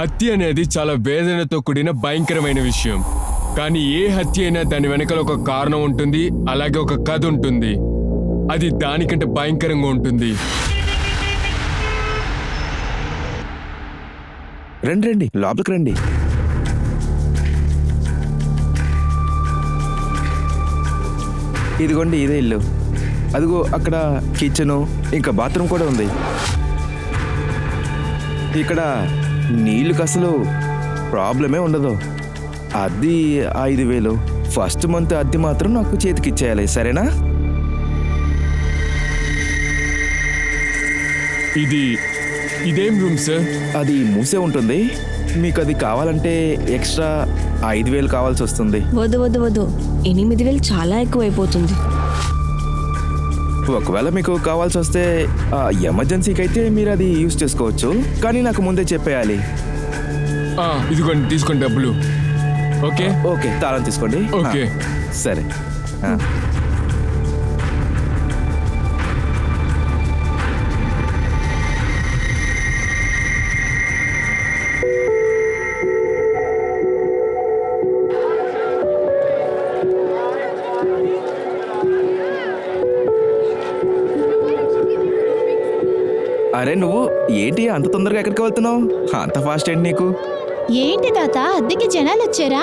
హత్య అనేది చాలా వేదనతో కూడిన భయంకరమైన విషయం. కానీ ఏ హత్య అయినా దాని వెనకాల ఒక కారణం ఉంటుంది, అలాగే ఒక కథ ఉంటుంది. అది దానికంటే భయంకరంగా ఉంటుంది. రండి రండి, లోపలికి రండి. ఇదిగోండి, ఇదే ఇల్లు. అదిగో అక్కడ కిచెను, ఇంకా బాత్రూమ్ కూడా ఉంది. ఇక్కడ నీళ్ళకి అసలు ప్రాబ్లమే ఉండదు. అద్దె 5,000. ఫస్ట్ మంత్ అద్దె మాత్రం నాకు చేతికి ఇచ్చేయాలి, సరేనా? ఇదేం రూమ్ సార్? అది మూసే ఉంటుంది. మీకు అది కావాలంటే ఎక్స్ట్రా 5,000 కావాల్సి వస్తుంది. వద్దు వద్దు వద్దు, 8,000 చాలా ఎక్కువైపోతుంది. ఒకవేళ మీకు కావాల్సి వస్తే ఎమర్జెన్సీకి అయితే మీరు అది యూజ్ చేసుకోవచ్చు, కానీ నాకు ముందే చెప్పేయాలి. ఇదిగోండి, తీసుకోండి డబ్బులు. ఓకే ఓకే, తాళం తీసుకోండి. ఓకే సరే. అరే నువ్వు ఏంటి అంత తొందరగా ఎక్కడికి వెళ్తున్నావు? అంత ఫాస్ట్ ఏంటి నీకు? ఏంటి తాత, అద్దెకి జనాలు వచ్చారా?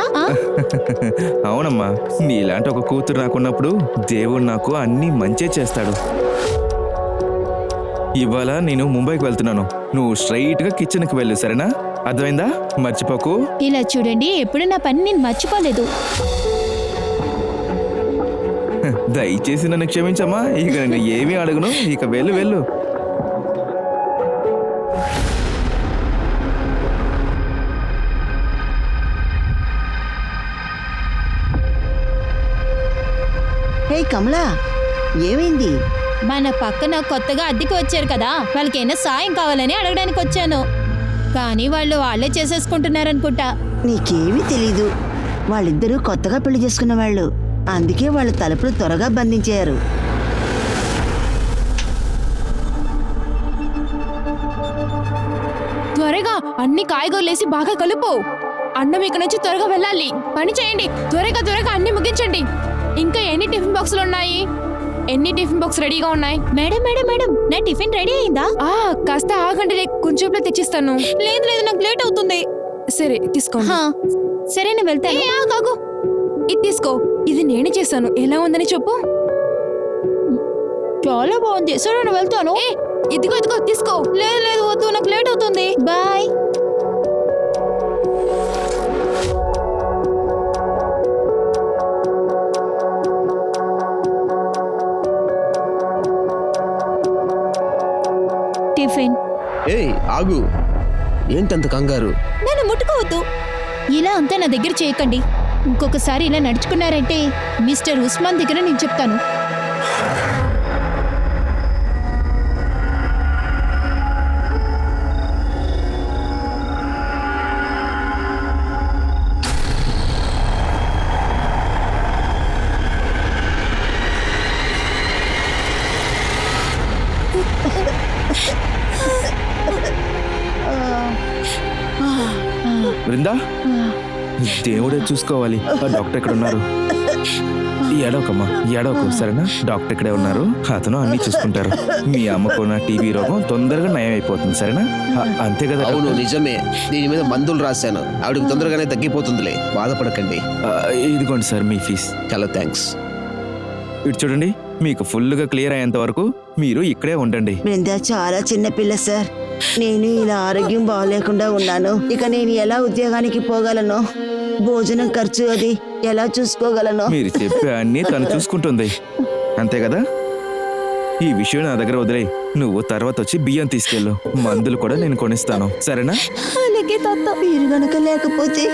అవునమ్మా, నీలాంటి ఒక కూతురు నాకున్నప్పుడు దేవుడు నాకు అన్ని మంచే చేస్తాడు. ఇవాళ నేను ముంబైకి వెళ్తున్నాను. నువ్వు స్ట్రైట్ గా కిచెన్ కి వెళ్ళు, సరేనా? అర్థమైందా? మర్చిపోకు. ఇలా చూడండి, ఎప్పుడు నా పని నేను మర్చిపోలేదు. దయచేసి నన్ను క్షమించమ్మా. ఇక నేను ఏమీ అడుగును. ఇక వెళ్ళు వెళ్ళు. హే కమలా, ఏమైంది? మన పక్కన కొత్తగా అద్దెకి వచ్చారు కదా, వాళ్ళకైనా సాయం కావాలని అడగడానికి వచ్చాను. కానీ వాళ్ళే చేసేసుకుంటున్నారనుకుంటా. నీకేమీ తెలీదు. వాళ్ళిద్దరూ కొత్తగా పెళ్లి చేసుకున్న వాళ్ళు, అందుకే వాళ్ళ తలుపులు త్వరగా బంధించారు. త్వరగా అన్ని కాయగూరలేసి బాగా కలుపు. అన్నం ఇక్కడ నుంచి త్వరగా వెళ్ళాలి. పని చేయండి, త్వరగా అన్ని ముగించండి. ఇంకా ఎన్ని టిఫిన్ బాక్సులు ఉన్నాయి? ఎన్ని టిఫిన్ బాక్స్ రెడీగా ఉన్నాయి? మేడం మేడం మేడం, నా టిఫిన్ రెడీ అయిందా? కాస్త ఆగండి, కొంచెంసేపులో తెచ్చిస్తాను. లేదు లేదు, నాకు లేట్ అవుతుంది. సరే తీసుకోండి. సరే నేను వెళ్తాను. కాగు, ఇది తీసుకో. ఇది నేనే చేశాను. ఎలా ఉందని చెప్పు. చాలా బాగుంది. సరే నేను వెళ్తాను. ఇదిగో తీసుకో. లేదు లేదు వద్దు, నాకు లేట్ అవుతుంది. బాయ్. టిఫిన్. ఆగు, ఏంటంత కంగారు? నన్ను ముట్టుకోవద్దు. ఇలా అంతా నా దగ్గర చేయకండి. ఇంకొకసారి ఇలా నడుచుకున్నారంటే మిస్టర్ ఉస్మాన్ దగ్గర నేను చెప్తాను. బృందా, దేవుడే చూసుకోవాలి. డాక్టర్ ఇక్కడ ఉన్నారు. ఏడవకమ్మా, ఏడవకు, సరేనా? డాక్టర్ ఇక్కడే ఉన్నారు. అతను అన్ని చూసుకుంటారు. మీ అమ్మకున్న టీబీ రోగం తొందరగా నయం అయిపోతుంది, సరేనా? అంతే కదా? అవును, నిజమే. దీని మీద మందులు రాశాను. ఆవిడకి తొందరగానే తగ్గిపోతుందిలే, బాధపడకండి. ఇదిగోండి సార్ మీ ఫీజు. చాలా థ్యాంక్స్. ఇటు చూడండి, మీకు ఫుల్గా క్లియర్ అయ్యేంత వరకు మీరు ఇక్కడే ఉండండి. బృందా చాలా చిన్న పిల్ల సార్. నేను ఇలా ఆరోగ్యం బాగలేకుండా ఉన్నాను. ఇక నేను ఎలా ఉద్యోగానికి పోగలను? భోజనం ఖర్చు అది ఎలా చూసుకోగలను? మీరు చెప్పే అన్నీ తను చూసుకుంటుంది, అంతే కదా? ఈ విషయం నా దగ్గర వదిలే. నువ్వు తర్వాత వచ్చి బియ్యం తీసుకెళ్ళు. మందులు కూడా నేను కొనిస్తాను, సరేనా? అలాగే తాత. మీరు గనక లేకపోతే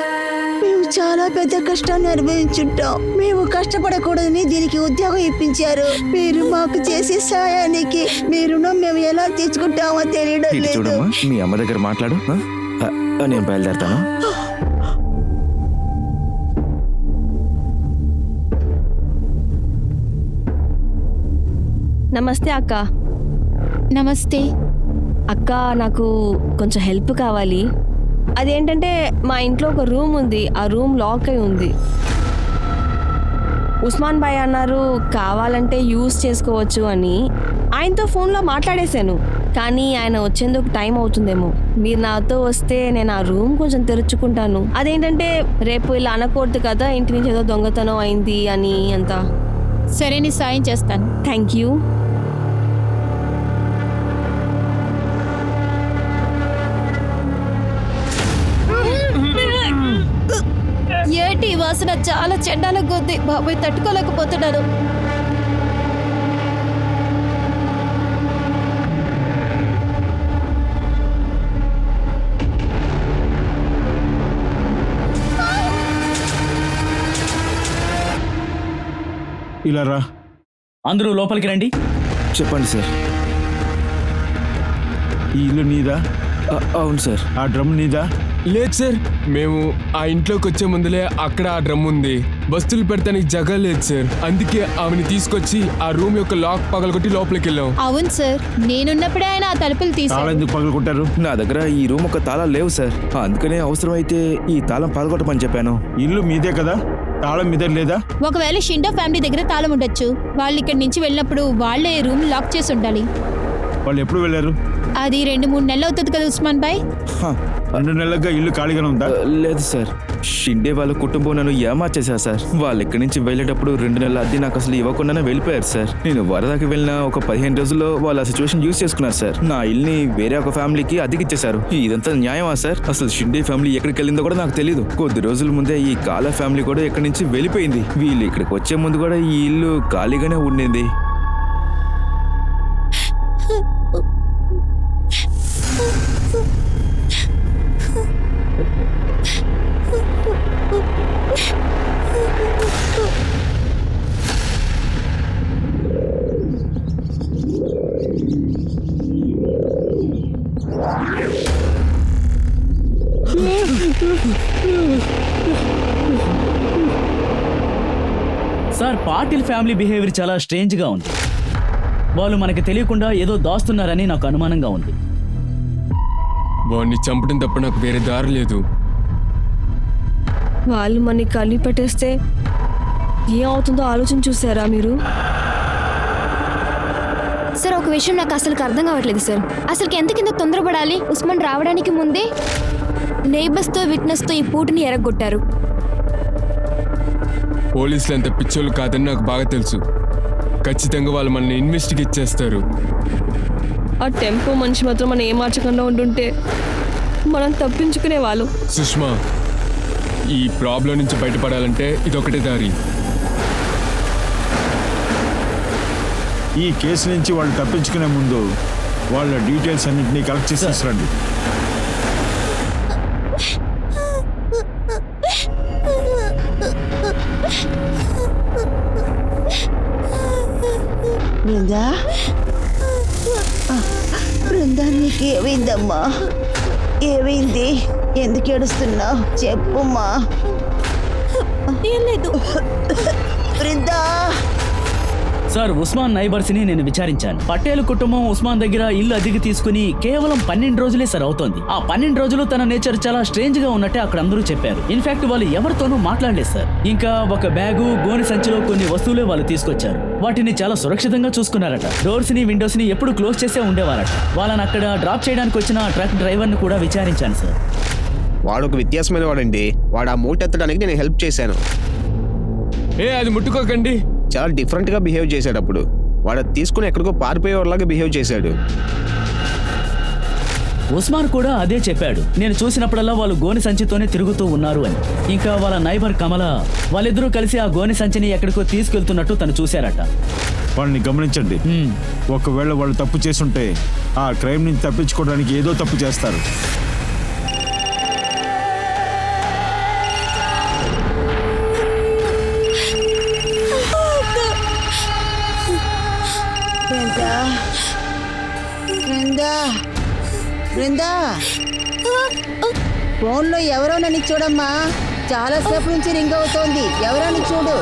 మేము చాలా పెద్ద కష్టాన్ని అనుభవించుంటాం. మేము కష్టపడకూడదని దీనికి ఉద్యోగం ఇప్పించారు. మీరు మాకు చేసే సాయానికి మీ రుణం మేము ఎలా తీర్చుకుంటామో తెలియడం ఇటు లేదు. చూడమ్మా, మీ అమ్మ దగ్గర మాట్లాడు. నేను బయలుదేరుతాను. నమస్తే అక్క. నమస్తే అక్క, నాకు కొంచెం హెల్ప్ కావాలి. అదేంటంటే మా ఇంట్లో ఒక రూమ్ ఉంది, ఆ రూమ్ లాక్ అయి ఉంది. ఉస్మాన్ భాయ్ అన్నారు కావాలంటే యూజ్ చేసుకోవచ్చు అని. ఆయనతో ఫోన్లో మాట్లాడేశాను, కానీ ఆయన వచ్చేందుకు టైం అవుతుందేమో. మీరు నాతో వస్తే నేను ఆ రూమ్ కొంచెం తెరుచుకుంటాను. అదేంటంటే రేపు ఇలా అనకూడదు కదా, ఇంటి నుంచి ఏదో దొంగతనం అయింది అని అంతా. సరే నీ సాయం చేస్తాను. Thank you. ఏంటి ఈ వాసన చాలా చెడ్డాలకు కొద్ది బాబాయ్ తట్టుకోలేకపోతున్నాను. ఇలా రా. అందరూ లోపలికి రండి. చెప్పండి సార్. ఈ ఇల్లు నీదా? అవును సార్. ఆ డ్రమ్ నీదా? లేదు సార్, మేము ఆ ఇంట్లోకి వచ్చే ముందులే అక్కడ ఆ డ్రమ్ ఉంది. వస్తువులు పెడతానికి జగ లేదు సార్, అందుకే ఆమెను తీసుకొచ్చి ఆ రూమ్ యొక్క లాక్ పగలగొట్టి లోపలికి వెళ్ళాం. అవును సార్, నేనున్నప్పుడే ఆయన ఆ తలుపులు తాళం తీశారు. ఎందుకు పగలగొట్టారు? నా దగ్గర ఈ రూమ్ ఒక తాళం లేవు సార్, అందుకనే అవసరమైతే ఈ తాళం పగలగొట్టమని చెప్పాను. ఇల్లు మీదే కదా, తాళం మీదే లేదా? ఒకవేళ షిండో ఫ్యామిలీ దగ్గర తాళం ఉండొచ్చు. వాళ్ళు ఇక్కడి నుంచి వెళ్ళినప్పుడు వాళ్ళే రూమ్ లాక్ చేసి ఉండాలి. వాళ్ళు ఎప్పుడు వెళ్ళారు? అది 2-3 నెలలు అవుతుంది కదా ఉస్మాన్ భాయ్. 2 నెలలుగా ఇల్లు ఖాళీగానే ఉందా? లేదు సార్, షిండే వాళ్ళ కుటుంబం నన్ను ఏమార్చేశారు సార్. వాళ్ళు ఇక్కడి నుంచి వెళ్ళేటప్పుడు 2 నెలల అద్దె నాకు అసలు ఇవ్వకుండానే వెళ్ళిపోయారు సార్. నేను వరదాకి వెళ్ళిన ఒక 15 రోజుల్లో వాళ్ళు ఆ సిచ్యువేషన్ యూజ్ చేసుకున్నారు సార్. నా ఇల్లుని వేరే ఒక ఫ్యామిలీకి అద్దెకిచ్చేశారు. ఇదంతా న్యాయమా సార్? అసలు షిండే ఫ్యామిలీ ఎక్కడికి వెళ్ళిందో కూడా నాకు తెలియదు. కొద్ది రోజుల ముందే ఈ కాలా ఫ్యామిలీ కూడా ఇక్కడి నుంచి వెళ్ళిపోయింది. వీళ్ళు ఇక్కడికి వచ్చే ముందు కూడా ఈ ఇల్లు ఖాళీగానే ఉండింది. సార్, పాటిల్ ఫ్యామిలీ బిహేవియర్ చాలా స్ట్రేంజ్గా ఉంది. వాళ్ళు మనకి తెలియకుండా ఏదో దాస్తున్నారని నాకు అనుమానంగా ఉంది. వాడిని చంపడం తప్ప నాకు వేరే దారి లేదు. వాళ్ళు మనని కలిపి పెట్టేస్తే ఏమవుతుందో ఆలోచన చూసారా మీరు? సార్, ఒక విషయం నాకు అసలు అర్థం కావట్లేదు సార్. అసలు ఎంత కింద తొందరపడాలి? ఉస్మాన్ రావడానికి ముందే నైబర్స్తో విట్నెస్తో ఈ పూటని ఎరగొట్టారు. పోలీసులు అంత పిచ్చోళ్ళు కాదని నాకు బాగా తెలుసు. ఖచ్చితంగా వాళ్ళు మనల్ని ఇన్వెస్టిగేట్ చేస్తారు. ఆ టెంపో మనిషి మాత్రం మనం ఏమార్చకుండా ఉండుంటే మనం తప్పించుకునే వాళ్ళం. సుష్మా, ఈ ప్రాబ్లం నుంచి బయటపడాలంటే ఇదొకటే దారి. ఈ కేసు నుంచి వాళ్ళు తప్పించుకునే ముందు వాళ్ళ డీటెయిల్స్ అన్నింటినీ కలెక్ట్ చేసి తీసుకురండి. బృందా, బృందా నీకు ఏమైందమ్మా? ఏమైంది? ఎందుకు ఏడుస్తున్నావు? చెప్పుమ్మా. ఏం లేదు. బృందా, సార్, ఉస్మాన్ నైబర్స్ని నేను విచారించాను. పటేల్ కుటుంబం ఉస్మాన్ దగ్గర ఇల్లు అద్దెకి తీసుకుని కేవలం 12 రోజులే సార్ అవుతోంది. ఆ 12 రోజులు తన నేచర్ చాలా స్ట్రేంజ్ గా ఉన్నట్టే అక్కడ అందరూ చెప్పారు. ఇన్ఫాక్ట్ వాళ్ళు ఎవరితోనూ మాట్లాడలేదు సార్. ఇంకా ఒక బ్యాగు, గోనె సంచిలో కొన్ని వస్తువులే వాళ్ళు తీసుకొచ్చారు. వాటిని చాలా సురక్షితంగా చూసుకున్నారట. డోర్స్ ని, విండోస్ ని ఎప్పుడు క్లోజ్ చేసే ఉండేవారట. వాళ్ళని అక్కడ డ్రాప్ చేయడానికి వచ్చిన ట్రక్ డ్రైవర్ ని కూడా విచారించాను సార్. వాడు ఒక వ్యత్యాసమైన వాడండి. వాడు ఆ మూట ఎత్తడానికి నేను హెల్ప్ చేశాను. అది ముట్టుకోకండి. చాలా డిఫరెంట్గా బిహేవ్ చేశాడు. అప్పుడు వాడు తీసుకుని ఎక్కడికో పారిపోయేవాళ్ళలాగా బిహేవ్ చేశాడు. ఉస్మాన్ కూడా అదే చెప్పాడు. నేను చూసినప్పుడల్లా వాళ్ళు గోనె సంచితోనే తిరుగుతూ ఉన్నారు అని. ఇంకా వాళ్ళ నైబర్ కమల వాళ్ళిద్దరూ కలిసి ఆ గోనె సంచిని ఎక్కడికో తీసుకెళ్తున్నట్టు తను చూశారట. వాళ్ళని గమనించండి. ఒకవేళ వాళ్ళు తప్పు చేసుంటే ఆ క్రైమ్ నుంచి తప్పించుకోవడానికి ఏదో తప్పు చేస్తారు. బృందా, బృందా, బృందా, ఫోన్లో ఎవరో నన్ను చూడమ్మా. చాలాసేపు నుంచి రింగ్ అవుతోంది. ఎవరని చూడు.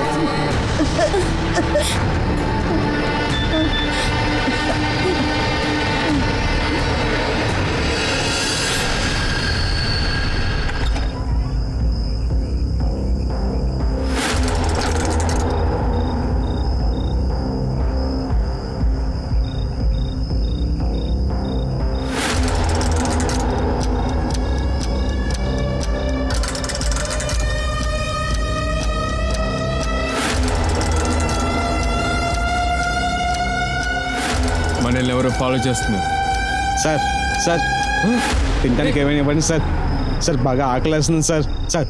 మనల్ని ఎవరో ఫాలో చేస్తున్నారు. సార్ సార్ తినడానికి ఏమైనా ఇవ్వండి సార్. సార్ బాగా ఆకలేస్తుంది సార్. సార్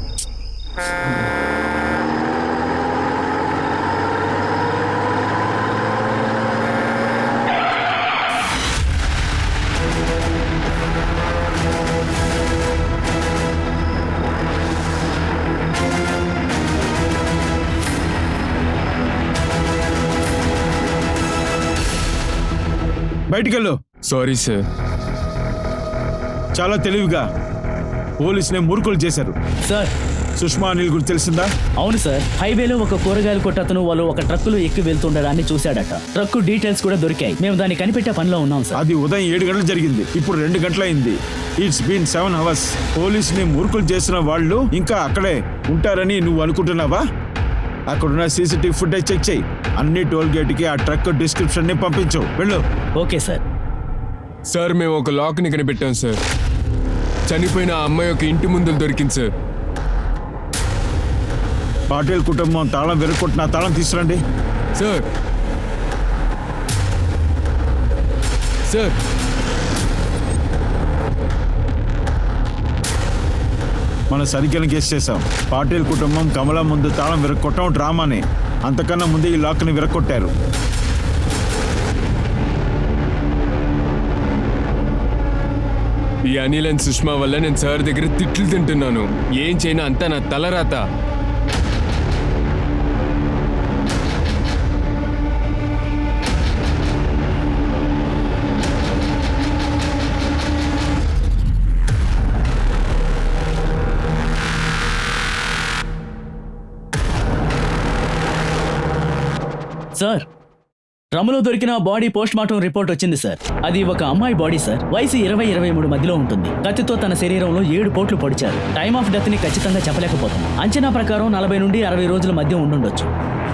బయటికెళ్ళు. Sorry sir. చాలా తెలివిగా పోలీసునే మురుకులు చేశారు. సార్ సుష్మా అనిల్ గురించి తెలిసిందా? అవును సార్, హైవేలో ఒక కూరగాయల కొట్టతను వాళ్ళు ఒక ట్రక్కులో ఎక్కి వెళ్తుండడాన్ని చూశాడట. ట్రక్కు డీటెయిల్స్ కూడా దొరికాయి. మేము దాన్ని కనిపెట్టే పనిలో ఉన్నాం సార్. అది ఉదయం 7 గంటలు జరిగింది. ఇప్పుడు 2 గంటలైంది. It's been 7 hours. పోలీసుని మురుకులు చేసిన వాళ్ళు ఇంకా అక్కడే ఉంటారని నువ్వు అనుకుంటున్నావా? అక్కడున్న సీసీటీవీ ఫుటేజ్ చెక్ చేయి. అన్ని టోల్ గేట్కి ఆ ట్రక్ డిస్క్రిప్షన్ ని పంపించు. వెళ్ళు. Okay sir. సార్ మేము ఒక లాక్ని కనిపెట్టాం సార్. చనిపోయిన ఆ అమ్మాయి ఒక ఇంటి ముందు దొరికింది సార్. పాటిల్ కుటుంబం తాళం వెరుక్కుంటున్న తాళం తీసుకురండి. సార్ సార్ మన సరిగ్గా కేసు చేశాం. పాటిల్ కుటుంబం కమల ముందు తాళం విరక్కొట్టడం డ్రామానే. అంతకన్నా ముందే ఈ లాక్ని విరక్కొట్టారు. ఈ అనిల్ అండ్ సుష్మా వల్ల నేను సార్ దగ్గర తిట్లు తింటున్నాను. ఏం చేయనా అంతా నా తలరాత. సార్ డ్రమ్ములో దొరికిన బాడీ పోస్ట్ మార్టం రిపోర్ట్ వచ్చింది సార్. అది ఒక అమ్మాయి బాడీ సార్. వయసు 20-23 మధ్యలో ఉంటుంది. కత్తితో తన శరీరంలో 7 పోట్లు పొడిచారు. టైమ్ ఆఫ్ డెత్ ని ఖచ్చితంగా చెప్పలేకపోతున్నాం. అంచనా ప్రకారం 40 నుండి 60 రోజుల మధ్య ఉండుండొచ్చు.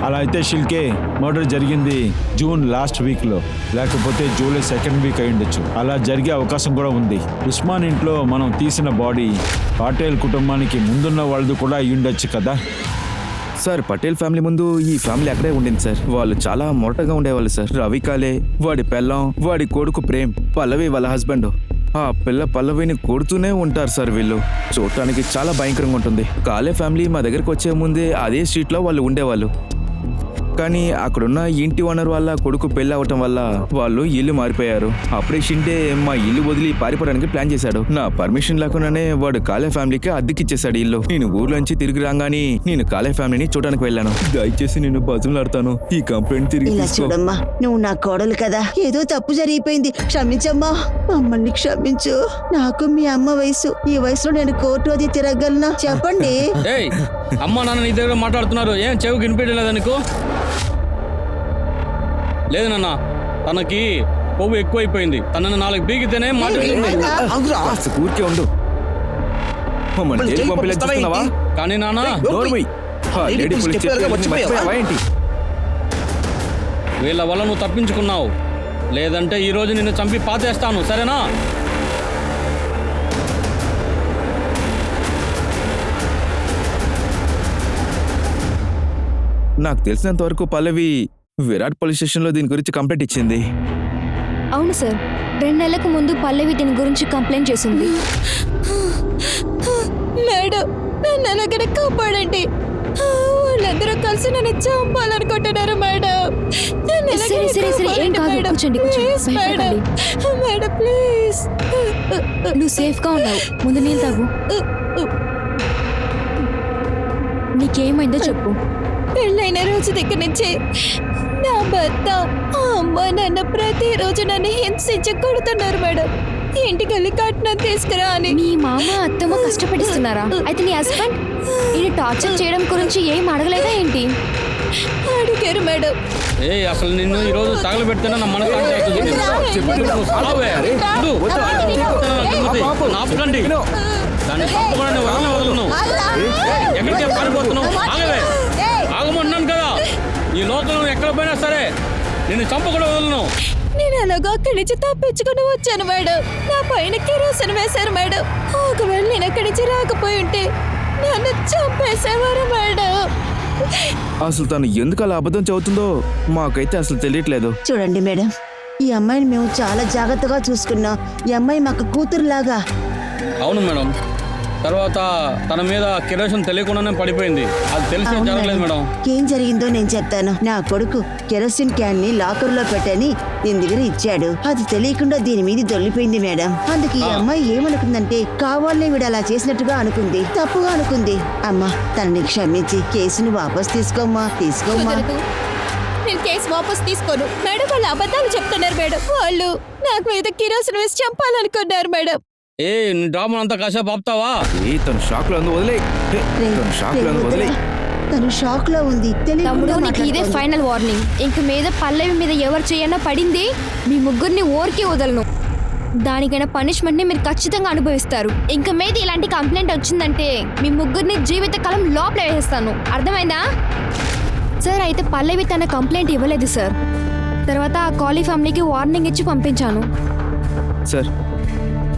అలా అయితే షిల్కే మర్డర్ జరిగింది జూన్ లాస్ట్ వీక్లో, లేకపోతే జూలై 2nd వీక్ అయి ఉండొచ్చు. అలా జరిగే అవకాశం కూడా ఉంది. ఉస్మాన్ ఇంట్లో మనం తీసిన బాడీ పాటేల్ కుటుంబానికి ముందున్న వాళ్ళది కూడా అయి ఉండొచ్చు కదా. సార్ పటేల్ ఫ్యామిలీ ముందు ఈ ఫ్యామిలీ అక్కడే ఉండింది సార్. వాళ్ళు చాలా మొరటగా ఉండేవాళ్ళు సార్. రవి కాలే, వాడి పెళ్ళం, వాడి కొడుకు ప్రేమ్, పల్లవి వాళ్ళ హస్బెండ్. ఆ పిల్ల పల్లవిని కొడుతూనే ఉంటారు సార్. వీళ్ళు చూడటానికి చాలా భయంకరంగా ఉంటుంది. కాలే ఫ్యామిలీ మా దగ్గరికి వచ్చే ముందే అదే స్ట్రీట్లో వాళ్ళు ఉండేవాళ్ళు. కానీ అక్కడున్న ఇంటి ఓనర్ వాళ్ళ కొడుకు పెళ్ళి అవటం వల్ల వాళ్ళు ఇల్లు మారిపోయారు. అప్పుడే షింటే మా ఇల్లు వదిలి పారిపోవడానికి ప్లాన్ చేశాడు. నా పర్మిషన్ లేకుండానే వాడు కాలే ఫ్యామిలీకి అద్దెకిచ్చేశాడు ఇల్లు. నేను ఊర్లోంచి తిరిగి రాగానే నేను కాలే ఫ్యామిలీని చూడడానికి వెళ్ళాను. దయచేసి నేను బతులాడతాను, ఈ కంప్లైంట్ తిరిగి ఇలా తీసుకో. చూడమ్మా, నువ్వు నా కోడలు కదా, ఏదో తప్పు జరిగిపోయింది, క్షమించమ్మా. మమ్మల్ని క్షమించు. నాకు మీ అమ్మ వయసు. ఈ వయసులో నేను కోర్టు అది తిరగలనా? చెప్పండి. ఏయ్ అమ్మ నాన్న నీ దగ్గర మాట్లాడుతున్నారు. ఏం చెవు వినిపించలేదా నీకు? లేదు నాన్న, తనకి కొవ్వు ఎక్కువైపోయింది. తనని 4 పీకితేనే మాట్లాడుతుంది. ఊరికే ఉండు. మమ్మల్ని జైలుకి పంపేలా చూస్తున్నావా? కానీ నాన్న నోర్మై. ఆ లేడీ పోలీస్ చెప్పేది మర్చిపోయావా ఏంటి? వీళ్ళ వల్ల నువ్వు తప్పించుకున్నావు. లేదంటే ఈ రోజు నిన్ను చంపి పాతేస్తాను, సరేనా? నాకు తెలిసినంత వరకు పల్లవి విరాట్ పోలీస్ స్టేషన్లో దీని గురించి కంప్లైంట్ ఇచ్చింది. అవును సార్, 2 నెలలకు ముందు పల్లవి దీని గురించి కంప్లైంట్ చేసింది. మేడం నన్ను అలాగనే కాపాడండి. వాళ్ళందరూ కలిసి నన్ను చంపాలనుకుంటున్నారు మేడం. సరే సరే సరే, ఏం కాదు, కూర్చోండి కూర్చోండి, భయపడకండి. Madam please. నువ్వు సేఫ్గా ఉన్నావు, ముందు నీళ్ళు తాగు. నీకేమైందో చెప్పు. పెళ్ళైన రోజు దగ్గర నుంచి నా భర్త, అమ్మ, నాన్న ప్రతిరోజు నన్ను హింసించి కొడుతున్నారు మేడం. ఇంటికి వెళ్ళి కట్నం తీసుకురా అని. మీ మామ అత్తమ్మ కష్టపడిస్తున్నారా? అయితే నీ హస్బెండ్ ఇది టార్చర్ చేయడం గురించి ఏం అడగలేదా ఏంటి? అడిగారు మేడం. ఏ అసలు నిన్ను ఈ రోజు తగలబెడితేనే నా మనసు ఆపకండి. దాన్ని తప్పకుండా వదలను. ఎక్కడికే పారిపోతున్నావు? ఆగవే, ఆగమన్నాను కదా. ఈ లోకంలో ఎక్కడ పోయినా సరే నిన్ను చంపకుండా వదలను. నేను అలాగా అక్కడి నుంచి తప్పించుకుని వచ్చాను మేడం. నా పైన కిరోసిన్ వేశారు మేడం. ఒకవేళ నేను అక్కడి నుంచి రాకపోయి ఉంటే నన్ను చంపేసేవారు మేడం. అసలు తను ఎందుకు అలా అబద్ధం చెబుతుందో మాకైతే అసలు తెలియట్లేదు. చూడండి మేడం, ఈ అమ్మాయిని మేము చాలా జాగ్రత్తగా చూసుకున్నాం. ఈ అమ్మాయి మాకు కూతురులాగా. అవును మేడం. తర్వాత తన మీద కిరోసిన్ తెలియకుండానే పడిపోయింది. అది తెలిసి అవును జరగలేదు మేడం. మేడం. ఏం జరిగిందో నేను చెప్తాను. నా కొడుకు కెరోసిన్ క్యాన్ ని లాకర్ లో పెట్టని దీని దగ్గర ఇచ్చాడు. అది తెలియకుండా దీని మీద దొల్లిపోయింది మేడం. అందుకు ఈ అమ్మాయి ఏమనుకుందంటే కావాలనే వీడు అలా చేసినట్టుగా అనుకుంది, తప్పుగా అనుకుంది. అమ్మా తనని క్షమించి కేసుని వాపస్ తీసుకోమ్మా. కుదరదు. నేను కేసు వాపస్ తీసుకోను మేడం. వాళ్ళు అబద్ధాలు చెప్తున్నారు మేడం. వాళ్ళు నాకు మీద కిరోసిన్ వేసి చంపాలనుకున్నారు మేడం. నీ డ్రామా అంతా కాసేపు ఆపుతావా? తను షాక్ లో ఉంది, వదిలే. తను షాక్ లో ఉంది, వదిలే. తను షాక్ లో ఉంది. తమ్ముడు నీకు ఇదే ఫైనల్ వార్నింగ్. ఇంక మీద పల్లవి మీద ఎవరు చేయన్నా పడింది మీ ముగ్గురిని ఓరికి వదలను. దానికైనా పనిష్మెంట్ ని మీరు ఖచ్చితంగా అనుభవిస్తారు. ఇంక మీద ఇలాంటి కంప్లైంట్ వచ్చిందంటే మీ ముగ్గురిని జీవితకాలం లోపల వేసేస్తాను. అర్థమైందా సార్? అయితే పల్లవి తన కంప్లైంట్ ఇవ్వలేదు సార్. తర్వాత ఆ కాలీ ఫ్యామిలీకి వార్నింగ్ ఇచ్చి పంపించాను. సార్,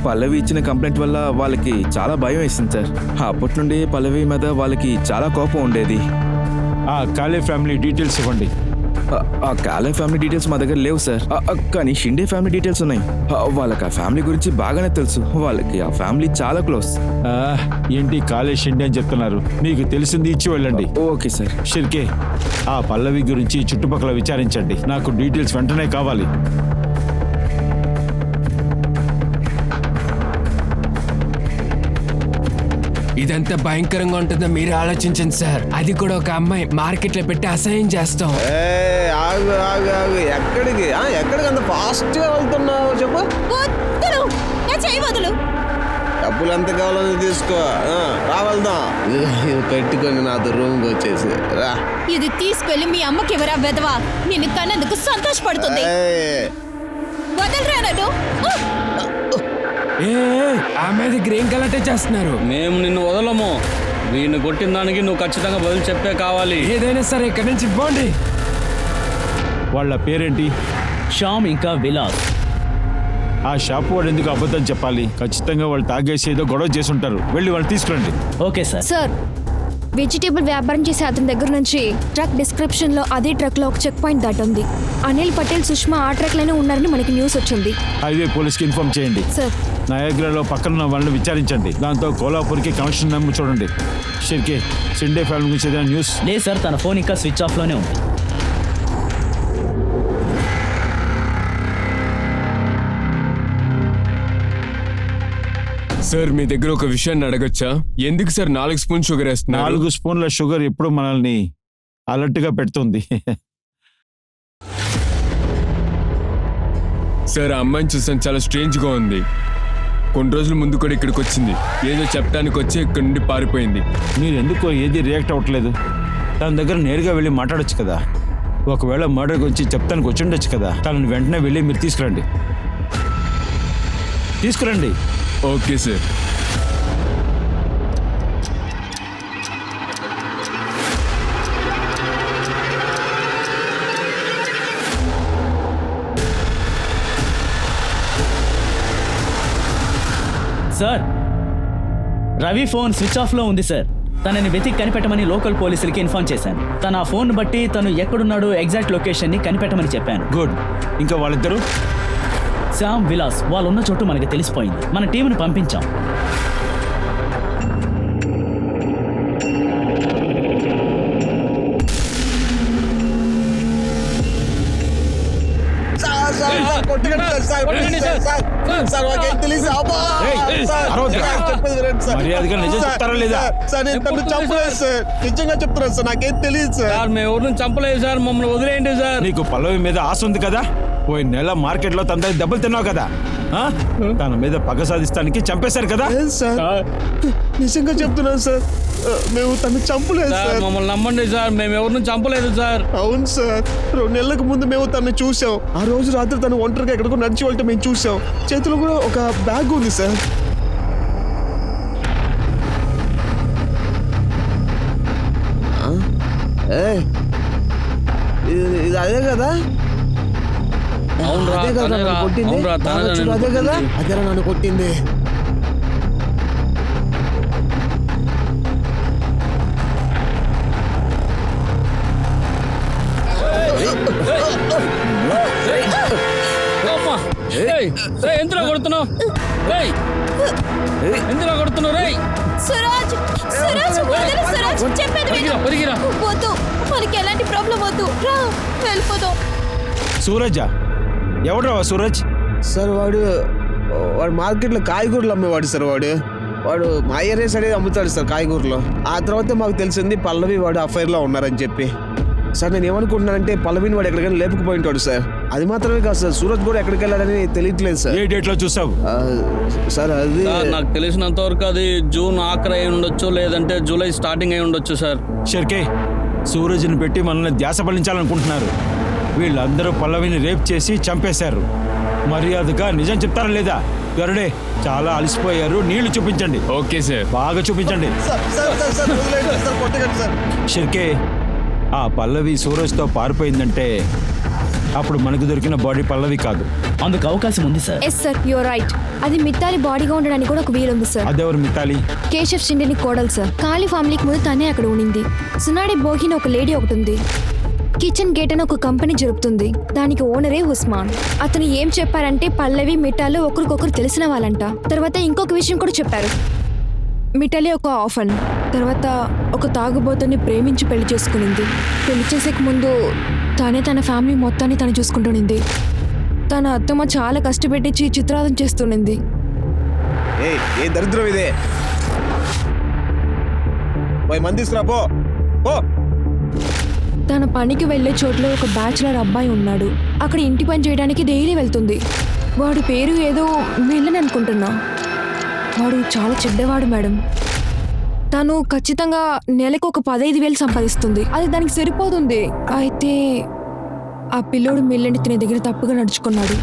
పల్లవి ఇచ్చిన కంప్లైంట్ వల్ల వాళ్ళకి చాలా భయం వేసింది సార్. అప్పటి నుండి పల్లవి మీద వాళ్ళకి చాలా కోపం ఉండేది. ఆ కాలే ఫ్యామిలీ డీటెయిల్స్ ఇవ్వండి. ఆ కాలే ఫ్యామిలీ డీటెయిల్స్ మా దగ్గర లేవు సార్. కానీ షిండే ఫ్యామిలీ డీటెయిల్స్ ఉన్నాయి. వాళ్ళకి ఆ ఫ్యామిలీ గురించి బాగానే తెలుసు. వాళ్ళకి ఆ ఫ్యామిలీ చాలా క్లోజ్. ఏంటి కాలే షిండే అని చెప్తున్నారు? మీకు తెలిసింది ఇచ్చి వెళ్ళండి. Okay sir. షిర్కే, ఆ పల్లవి గురించి చుట్టుపక్కల విచారించండి. నాకు డీటెయిల్స్ వెంటనే కావాలి. ఇదంతా భయంకరంగా ఉంటుందో మీరు ఆలోచించండి సార్. అది కూడా ఒక అమ్మాయి మార్కెట్ లో పెట్టి అసహ్యం చేస్తాం. ఆగు ఆగు ఆగు. ఎక్కడికి ఎక్కడికి అంత ఫాస్ట్ గా వెళ్తున్నావు చెప్పు. వదులు. డబ్బులు ఎంత కావాలని తీసుకో. రా వెళ్దాం. ఇది పెట్టుకొని నాతో రూమ్కి వచ్చేసి రా. ఇది తీసుకెళ్లి మీ అమ్మకి ఎవరా వెదవా? నిన్ను కన్నందుకు సంతోషపడుతుంది. వదలరా నన్ను. ఆమె దగ్గర ఏం గలాటే చేస్తున్నారు? మేము నిన్ను వదలము. వీడిని కొట్టిన దానికి నువ్వు ఖచ్చితంగా బదులు చెప్పే కావాలి. ఏదైనా సరే ఇక్కడి నుంచి పోండి. వాళ్ళ పేరేంటి? శ్యామ్ ఇంకా విలాస్. ఆ షాప్ వాడు ఎందుకు అబద్ధం చెప్పాలి? ఖచ్చితంగా వాళ్ళు తాగేసి ఏదో గొడవ చేసి ఉంటారు. వెళ్ళి వాళ్ళు తీసుకురండి. Okay sir. సార్, వెజిటేబుల్ వ్యాపారం చేసే అతని దగ్గర నుంచి ట్రక్ డిస్క్రిప్షన్ లో అదే ట్రక్ లో ఒక చెక్ పాయింట్ దాటుంది. అనిల్ పటేల్, సుష్మా ఆ ట్రక్ లోనే ఉన్నారని మనకి న్యూస్ వచ్చింది. హైవే పోలీస్కి ఇన్ఫార్మ్ చేయండి. సార్, నయాగ్రాలో పక్కన వాళ్ళని విచారించండి. దాంతో కోలాపూర్కి కనెక్షన్ నెంబర్ చూడండి. షిర్కే, షిండే ఫ్యామిలీ గురించి ఏదైనా న్యూస్? లేదు సార్, తన ఫోన్ ఇంకా స్విచ్ ఆఫ్ లోనే ఉంది. సార్, మీ దగ్గర ఒక విషయాన్ని అడగచ్చా? ఎందుకు సార్ 4 స్పూన్ షుగర్ వేస్తున్నారు? 4 స్పూన్ల షుగర్ ఎప్పుడు మనల్ని అలర్ట్ గా పెడుతుంది. సార్, ఆ అమ్మాయిని చూసాను, చాలా స్ట్రేంజ్ గా ఉంది. కొన్ని రోజుల ముందు కూడా ఇక్కడికి వచ్చింది. ఏదో చెప్పడానికి వచ్చి ఇక్కడి నుండి పారిపోయింది. మీరు ఎందుకో ఏది రియాక్ట్ అవ్వట్లేదు? తన దగ్గర నేరుగా వెళ్ళి మాట్లాడొచ్చు కదా. ఒకవేళ మర్డర్ గురించి చెప్తానికి వచ్చి ఉండొచ్చు కదా. తనని వెంటనే వెళ్ళి మీరు తీసుకురండి. Okay sir. Sir, Ravi phone switch off లో ఉంది సార్. తనని వెతికి కనిపెట్టమని లోకల్ పోలీసులకి ఇన్ఫార్మ్ చేశాను. తన ఆ ఫోన్ బట్టి తను ఎక్కడున్నాడో ఎగ్జాక్ట్ లొకేషన్ ని కనిపెట్టమని చెప్పాను. గుడ్. ఇంకా వాళ్ళిద్దరు? శ్యామ్, విలాస్ వాళ్ళున్న చోటు మనకి తెలిసిపోయింది. మన టీంని పంపించాం. మర్యాదగా నిజం చెప్తారా లేదా? నిజంగా చెప్తున్నాను సార్, నాకేం తెలియదు సార్. మేము ఎవరిని చంపలేదు సార్, మమ్మల్ని వదిలేయండి సార్. నీకు పల్లవి మీద ఆశ ఉంది కదా. పోయిన నెల మార్కెట్ లో తన దగ్గర దెబ్బలు తిన్నావు కదా. తన మీద పగ సాధిస్తానికి చంపేశారు కదా. నిజంగా చెప్తున్నాను సార్, మేము తను చంపలేదు సార్. మమ్మల్ని నమ్మండి సార్, మేము ఎవరిని చంపలేదు సార్. అవును సార్, 2 నెలలకు ముందు మేము తను చూసాం. ఆ రోజు రాత్రి తను ఒంటరిగా ఎక్కడికో నడిచి వెళ్తే మేము చూసాం. చేతిలో కూడా ఒక బ్యాగ్ ఉంది సార్. ఇది అదే కదా. అవునరా, అదే కదా తనేరా. నన్ను కొట్టింది. అవునరా, తనేరా చూడు, నన్ను అదే కదా, కొట్టింది. అదేరా నన్ను కొట్టింది. రేయ్ రేయ్ ఎందులో కొడుతున్నావు? రేయ్ ఎందులో కొడుతున్నావు? రేయ్ సురాజ్ సురాజ్ వదిలు సురాజ్, చెప్పేది విను. పరిగిరా వద్దు, మనకి ఎలాంటి ప్రాబ్లం వద్దు, రా వెళ్ళిపోదాం. సూరజా? ఎవడ్రా సూరజ్? సార్ వాడు మార్కెట్లో కాయగూరలు అమ్మేవాడు సార్. వాడు మా ఏరియా సైడ్ అమ్ముతాడు సార్ కాయగూరలు. ఆ తర్వాత మాకు తెలిసింది పల్లవి వాడు అఫైర్లో ఉన్నారని చెప్పి. సార్ నేను ఏమనుకుంటున్నానంటే పల్లవిని వాడు ఎక్కడికైనా లేపుకుపోయి ఉంటాడు సార్. అది మాత్రమే కాదు సార్, సూరజ్ కూడా ఎక్కడికి వెళ్ళాడని తెలియట్లేదు సార్. ఏ డేట్ లో చూసావు? సార్ అది సార్, నాకు తెలిసినంత వరకు అది జూన్ ఆఖరి అయి ఉండొచ్చు, లేదంటే జూలై స్టార్టింగ్ అయి ఉండొచ్చు సార్. షర్కే, సూరజ్ని పెట్టి మనల్ని ధ్యాస పలించాలనుకుంటున్నారు. వీళ్ళందరూ పల్లవిని రేప్ చేసి చంపేశారు. మర్యాదగా నిజం చెప్తారా లేదా? గరుడే, చాలా అలసిపోయారు, నీళ్లు చూపించండి. Okay sir. బాగా చూపించండి. షర్కే, ఆ పల్లవి సూరజ్తో పారిపోయిందంటే అప్పుడు మనకు దొరికిన బాడీ పల్లవి కాదు. అందుకు అవకాశం ఉంది sir. Yes sir, your right. అది మిత్తాలి బాడీగా ఉండడానికి కూడా ఒక వీలుంది సార్. అదెవరు మిత్తాలి? కేశవ్ షిండేని కోడలు సార్. కాళీ ఫ్యామిలీకి ముందు తనే అక్కడ ఉండింది. సునాడే బోహిని ఒక లేడీ ఒకటి ఉంది. కిచెన్ గేట్ అని ఒక కంపెనీ జరుపుతుంది. దానికి ఓనరే ఉస్మాన్. అతను ఏం చెప్పారంటే పల్లవి మిఠాలు ఒకరికొకరు తెలిసిన వాళ్ళంట. తర్వాత ఇంకొక విషయం కూడా చెప్పారు. మిఠాలి ఒక ఆఫన్, తర్వాత ఒక తాగుబోతుని ప్రేమించి పెళ్లి చేసుకునింది. పెళ్లి చేసేక ముందు తనే తన ఫ్యామిలీ మొత్తాన్ని తను చూసుకుంటునింది. తన అత్తమ్మ చాలా కష్టపెట్టించి చిత్రాదం చేస్తునింది. ఏ దరిద్రం ఇదే, మంది తీసుకురా పో. తన పనికి వెళ్లే చోట్ల ఒక బ్యాచులర్ అబ్బాయి ఉన్నాడు. అక్కడ ఇంటి పని చేయడానికి డైలీ వెళ్తుంది. వాడి పేరు ఏదో విల్లన్ అనుకుంటున్నా. వాడు చాలా చెడ్డవాడు మేడం. తను ఖచ్చితంగా నెలకు ఒక 15,000 సంపాదిస్తుంది. అది దానికి సరిపోతుంది. అయితే ఆ పిల్లోడు మిల్లని తినే దగ్గర తప్పుగా నడుచుకున్నాడు.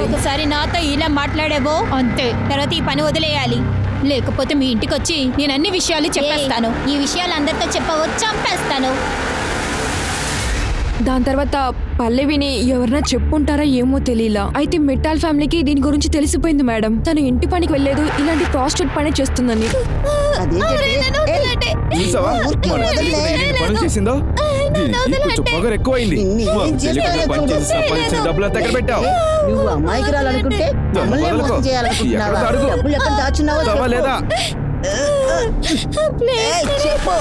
ఒకసారి నాతో ఇలా మాట్లాడేవో అంతే, తర్వాత ఈ పని వదిలేయాలి. లేకపోతే మీ ఇంటికి వచ్చి నేను అన్ని విషయాలు చెప్పేస్తాను. ఈ విషయాలు అందరితో చెప్పవో చంపేస్తాను. దాని తర్వాత పల్లవిని ఎవరన్నా చెప్పుంటారా ఏమో తెలియలా. అయితే మిట్టాల్ ఫ్యామిలీకి దీని గురించి తెలిసిపోయింది మేడం. తను ఇంటి పనికి వెళ్ళలేదు, ఇలాంటి ప్రాస్టిట్యూట్ పని చేస్తుందని. పనులు చేసిందో పొగరు ఎక్కువైంది. డబ్బులంతా ఎక్కడ పెట్టావు? నువ్వు అమ్మాయికి రాలనుకుంటే మమ్మల్ని మోసం చేయాలనుకుంటున్నావా? డబ్బులు ఎక్కడ దాచున్నావో లేదా? చెప్పు.